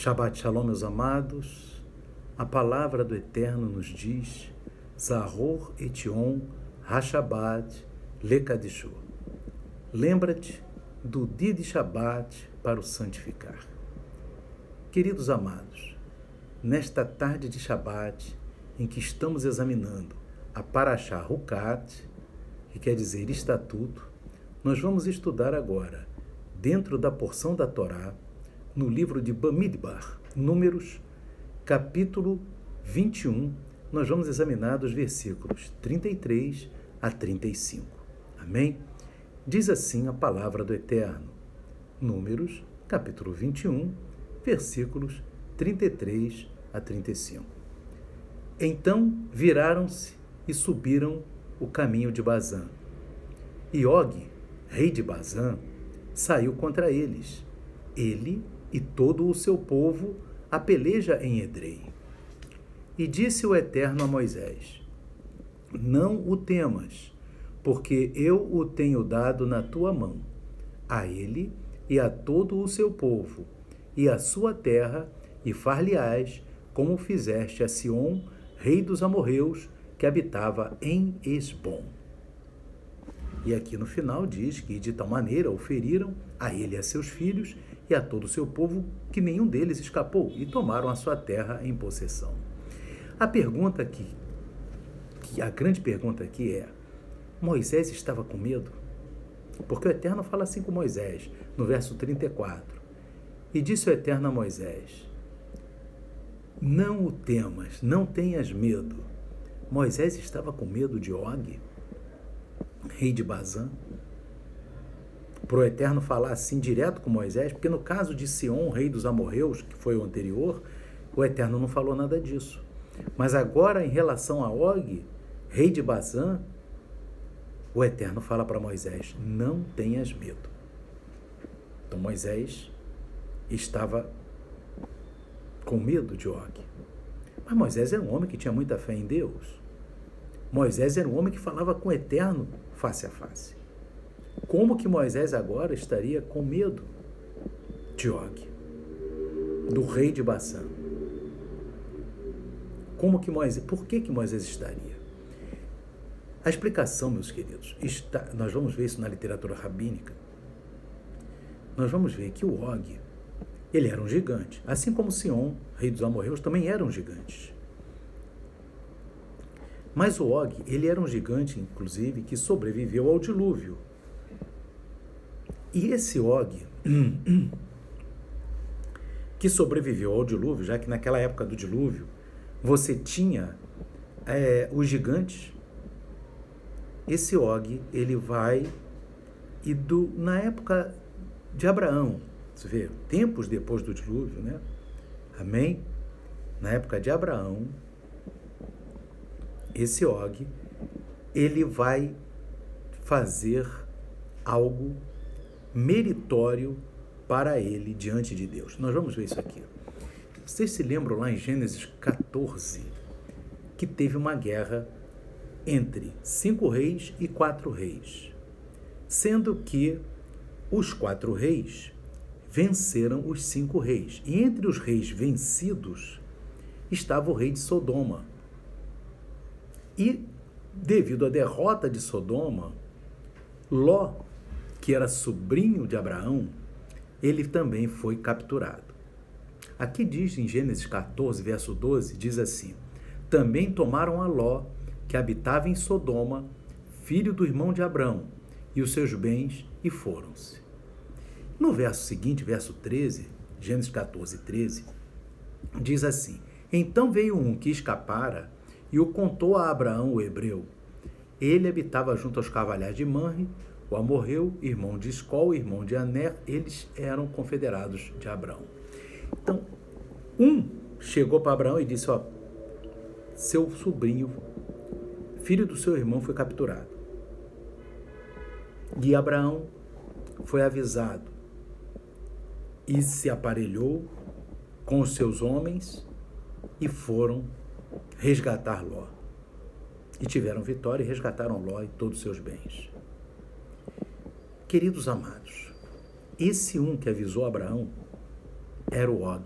Shabbat Shalom, meus amados. A palavra do Eterno nos diz: Zahor etion ha-Shabbat lekadishu. Lembra-te do dia de Shabbat para o santificar. Queridos amados, nesta tarde de Shabbat, em que estamos examinando a Parashá Hukat, que quer dizer estatuto, nós vamos estudar agora, dentro da porção da Torá, no livro de Bamidbar, Números, capítulo 21, nós vamos examinar dos versículos 33 a 35. Amém? Diz assim a palavra do Eterno. Números, capítulo 21, versículos 33 a 35. Então viraram-se e subiram o caminho de Bazã. E Og, rei de Bazã, saiu contra eles. Ele e todo o seu povo a peleja em Edrei. E disse o Eterno a Moisés: Não o temas, porque eu o tenho dado na tua mão, a ele e a todo o seu povo, e a sua terra, e far-lhe-ás, como fizeste a Sion, rei dos amorreus, que habitava em Esbom. E aqui no final diz que de tal maneira o feriram a ele e a seus filhos e a todo o seu povo, que nenhum deles escapou, e tomaram a sua terra em possessão. A pergunta a grande pergunta aqui é: Moisés estava com medo? Porque o Eterno fala assim com Moisés, no verso 34. E disse o Eterno a Moisés: Não o temas, não tenhas medo. Moisés estava com medo de Og, rei de Bazã? Para o Eterno falar assim direto com Moisés, porque no caso de Sion, rei dos amorreus, que foi o anterior, o Eterno não falou nada disso. Mas agora, em relação a Og, rei de Bazã, o Eterno fala para Moisés: não tenhas medo. Então Moisés estava com medo de Og. Mas Moisés era um homem que tinha muita fé em Deus. Moisés era um homem que falava com o Eterno face a face. Como que Moisés agora estaria com medo de Og, do rei de Bazã? Por que Moisés estaria? A explicação, meus queridos, nós vamos ver isso na literatura rabínica. Nós vamos ver que o Og, ele era um gigante, assim como Sion, rei dos amorreus, também eram gigantes. Mas o Og, ele era um gigante, inclusive, que sobreviveu ao dilúvio. E esse Og, que sobreviveu ao dilúvio, já que naquela época do dilúvio, você tinha os gigantes, esse Og, ele vai, na época de Abraão, você vê, tempos depois do dilúvio, né? Amém? Na época de Abraão, esse Og, ele vai fazer algo meritório para ele diante de Deus. Nós vamos ver isso aqui. Vocês se lembram lá em Gênesis 14 que teve uma guerra entre 5 reis e 4 reis, sendo que os 4 reis venceram os 5 reis. E entre os reis vencidos estava o rei de Sodoma. E devido à derrota de Sodoma, Ló, que era sobrinho de Abraão, ele também foi capturado. Aqui diz em Gênesis 14, verso 12, diz assim: Também tomaram a Ló, que habitava em Sodoma, filho do irmão de Abrão, e os seus bens, e foram-se. No verso seguinte, verso 13, Gênesis 14, 13, diz assim: Então veio um que escapara e o contou a Abraão, o hebreu. Ele habitava junto aos carvalhais de Manre, o amorreu, irmão de Escol, irmão de Aner, eles eram confederados de Abraão. Então, um chegou para Abraão e disse: seu sobrinho, filho do seu irmão, foi capturado. E Abraão foi avisado e se aparelhou com os seus homens e foram resgatar Ló. E tiveram vitória e resgataram Ló e todos os seus bens. Queridos amados, esse um que avisou Abraão era o Og.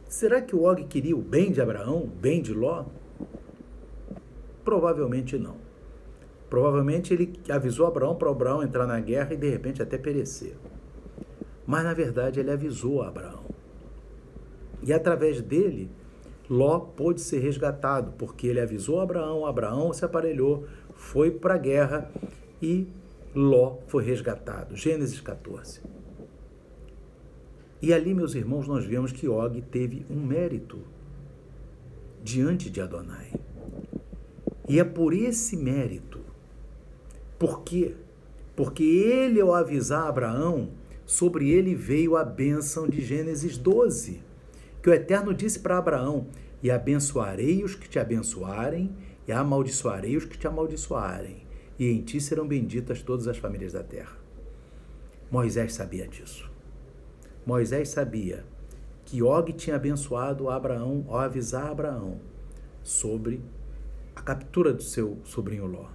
Será que o Og queria o bem de Abraão, o bem de Ló? Provavelmente não. Provavelmente ele avisou Abraão para Abraão entrar na guerra e de repente até perecer. Mas na verdade ele avisou a Abraão. E através dele, Ló pôde ser resgatado, porque ele avisou Abraão, Abraão se aparelhou, foi para a guerra e Ló foi resgatado. Gênesis 14. E ali, meus irmãos, nós vemos que Og teve um mérito diante de Adonai. E é por esse mérito. Por quê? Porque ele, ao avisar Abraão, sobre ele veio a bênção de Gênesis 12, que o Eterno disse para Abraão: e abençoarei os que te abençoarem, e amaldiçoarei os que te amaldiçoarem, e em ti serão benditas todas as famílias da terra. Moisés sabia disso. Moisés sabia que Og tinha abençoado Abraão ao avisar Abraão sobre a captura do seu sobrinho Ló.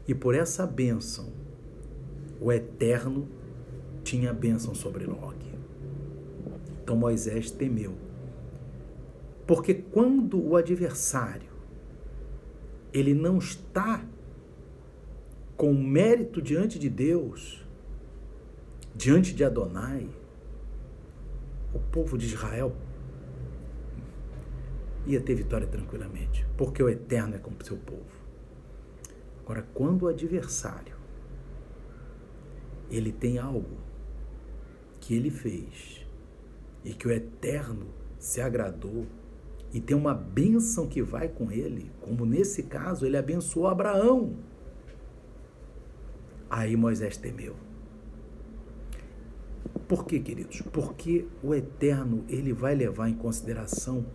E por essa bênção, o Eterno tinha bênção sobre Og. Então Moisés temeu. Porque quando o adversário, ele não está com mérito diante de Deus, diante de Adonai, o povo de Israel ia ter vitória tranquilamente, porque o Eterno é com o seu povo. Agora, quando o adversário, ele tem algo que ele fez e que o Eterno se agradou e tem uma bênção que vai com ele, como nesse caso ele abençoou Abraão, aí Moisés temeu. Por quê, queridos? Porque o Eterno, ele vai levar em consideração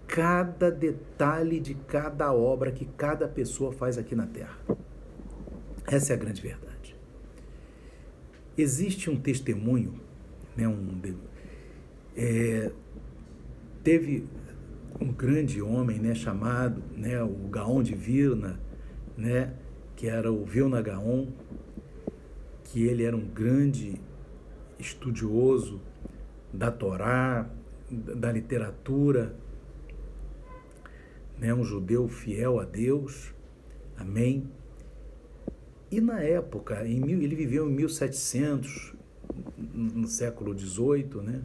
cada detalhe de cada obra que cada pessoa faz aqui na Terra. Essa é a grande verdade. Existe um testemunho, né, teve um grande homem, né, chamado, né, o Gaon de Vilna, né, que era o Vilna Gaon, que ele era um grande estudioso da Torá, da literatura, né, um judeu fiel a Deus, amém? E na época, ele viveu em 1700, no século XVIII, né?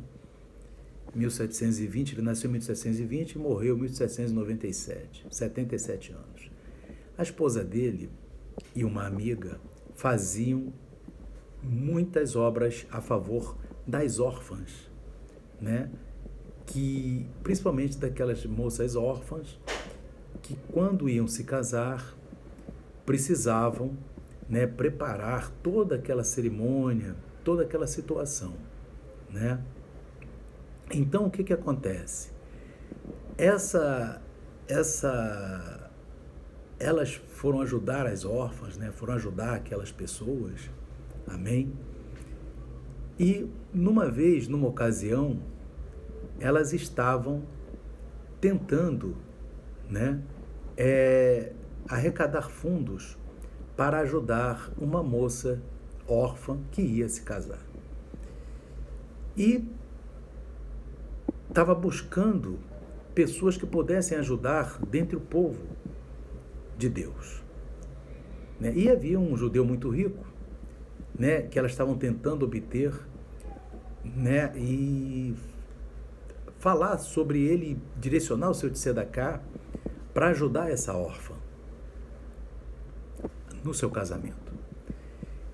1720, ele nasceu em 1720 e morreu em 1797, 77 anos. A esposa dele e uma amiga faziam muitas obras a favor das órfãs, né? Que, principalmente daquelas moças órfãs que, quando iam se casar, precisavam, né, preparar toda aquela cerimônia, toda aquela situação, né? Então, o que acontece? Elas foram ajudar as órfãs, né? Foram ajudar aquelas pessoas, amém? E numa ocasião, elas estavam tentando, né, arrecadar fundos para ajudar uma moça órfã que ia se casar. E estava buscando pessoas que pudessem ajudar dentre o povo de Deus, né? E havia um judeu muito rico, né, que elas estavam tentando obter, né, e falar sobre ele, direcionar o seu tzedaká para ajudar essa órfã no seu casamento.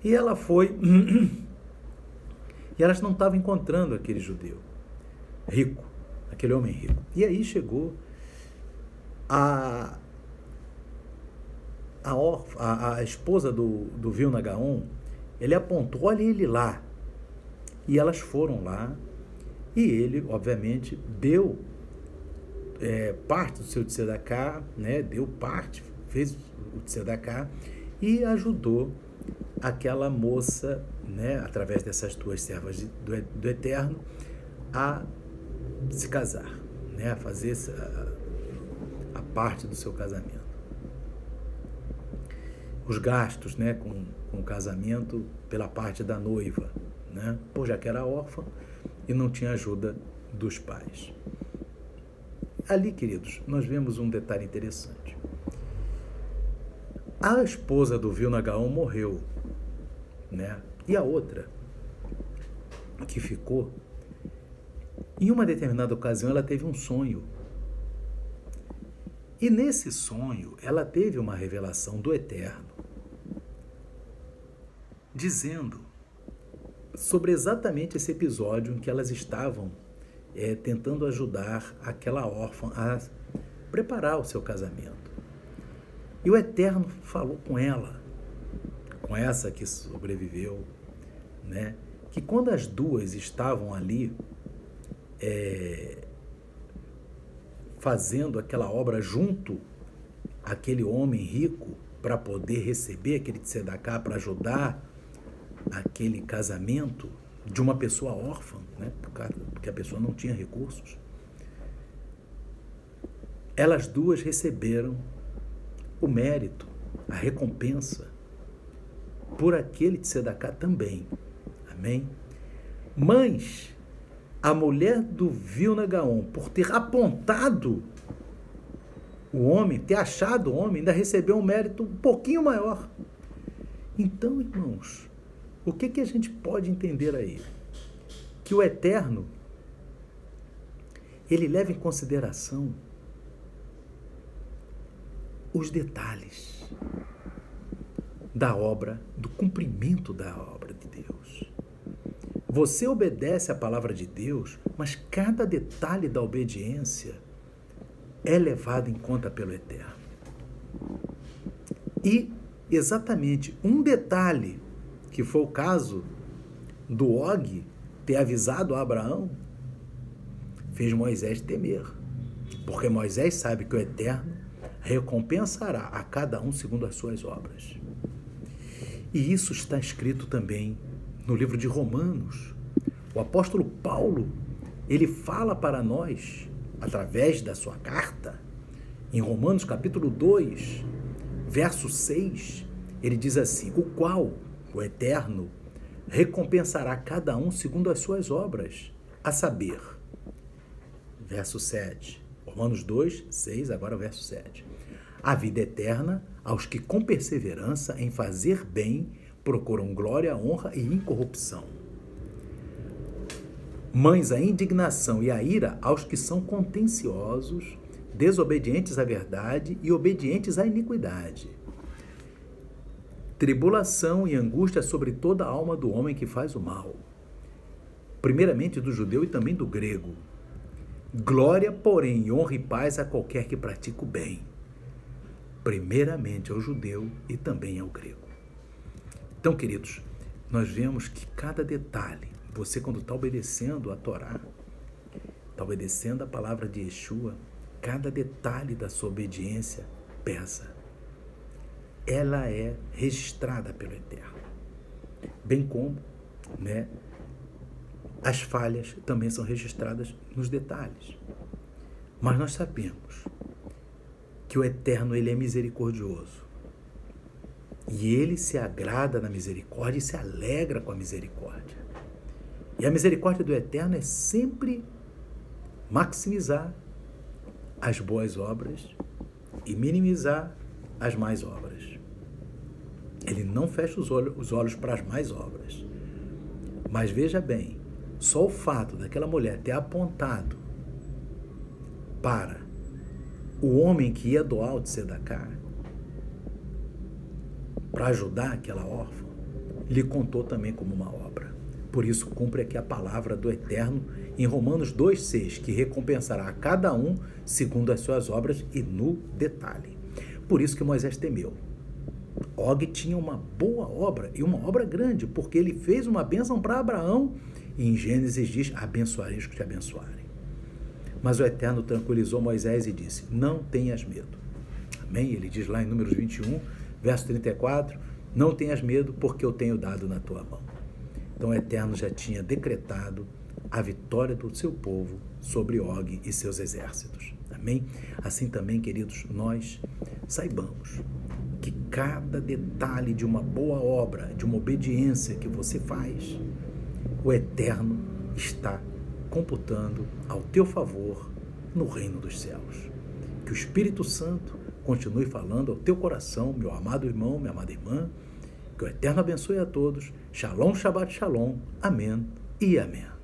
E ela foi e elas não estavam encontrando aquele judeu rico, aquele homem rico. E aí chegou a esposa do Vilna Gaon. Ele apontou: olha ele lá. E elas foram lá e ele, obviamente, deu parte do seu tzedaká, né? Deu parte, fez o tzedaká e ajudou aquela moça, né, através dessas duas servas do Eterno, a se casar, né, a fazer a parte do seu casamento. Os gastos, né, com o casamento pela parte da noiva, né, já que era órfã e não tinha ajuda dos pais. ali, queridos, nós vemos um detalhe interessante. A esposa do Vilna Gaon morreu, né? E a outra, que ficou, em uma determinada ocasião, ela teve um sonho. E nesse sonho, ela teve uma revelação do Eterno, dizendo sobre exatamente esse episódio em que elas estavam tentando ajudar aquela órfã a preparar o seu casamento. E o Eterno falou com ela, com essa que sobreviveu, né? Que quando as duas estavam ali fazendo aquela obra junto àquele homem rico para poder receber aquele tzedaká, para ajudar aquele casamento de uma pessoa órfã, né? Porque a pessoa não tinha recursos, elas duas receberam o mérito, a recompensa por aquele tzedaká também. Amém? Mas a mulher do Vilna Gaon, por ter apontado o homem, ter achado o homem, ainda recebeu um mérito um pouquinho maior. Então, irmãos, o que a gente pode entender aí? Que o Eterno, ele leva em consideração os detalhes da obra, do cumprimento da obra de Deus. Você obedece à palavra de Deus, mas cada detalhe da obediência é levado em conta pelo Eterno. E exatamente um detalhe, que foi o caso do Og ter avisado a Abraão, fez Moisés temer, porque Moisés sabe que o Eterno recompensará a cada um segundo as suas obras. E isso está escrito também no livro de Romanos. O apóstolo Paulo, ele fala para nós, através da sua carta, em Romanos capítulo 2, verso 6, ele diz assim: o qual, o Eterno, recompensará cada um segundo as suas obras, a saber, verso 7, Romanos 2, 6, agora verso 7. A vida eterna aos que com perseverança em fazer bem procuram glória, honra e incorrupção. Mas a indignação e a ira aos que são contenciosos, desobedientes à verdade e obedientes à iniquidade. Tribulação e angústia sobre toda a alma do homem que faz o mal, primeiramente do judeu e também do grego. Glória, porém, honra e paz a qualquer que pratica o bem, primeiramente ao judeu e também ao grego. Então, queridos, nós vemos que cada detalhe, você quando está obedecendo a Torá, está obedecendo a palavra de Yeshua, cada detalhe da sua obediência pesa. Ela é registrada pelo Eterno. Bem como, né, as falhas também são registradas nos detalhes. Mas nós sabemos que o Eterno, ele é misericordioso. E ele se agrada na misericórdia e se alegra com a misericórdia. E a misericórdia do Eterno é sempre maximizar as boas obras e minimizar as más obras. Ele não fecha os olhos para as más obras. Mas veja bem, só o fato daquela mulher ter apontado para o homem que ia doar o tzedaká, para ajudar aquela órfã, lhe contou também como uma obra. Por isso cumpre aqui a palavra do Eterno em Romanos 2,6, que recompensará a cada um segundo as suas obras e no detalhe. Por isso que Moisés temeu. Og tinha uma boa obra, e uma obra grande, porque ele fez uma bênção para Abraão, e em Gênesis diz: abençoarei os que te abençoarem. Mas o Eterno tranquilizou Moisés e disse: não tenhas medo. Amém? Ele diz lá em Números 21, verso 34, não tenhas medo, porque eu tenho dado na tua mão. Então o Eterno já tinha decretado a vitória do seu povo sobre Og e seus exércitos. Amém? Assim também, queridos, nós saibamos que cada detalhe de uma boa obra, de uma obediência que você faz, o Eterno está computando ao teu favor no reino dos céus. Que o Espírito Santo continue falando ao teu coração, meu amado irmão, minha amada irmã. Que o Eterno abençoe a todos. Shalom, Shabbat Shalom. Amém e amém.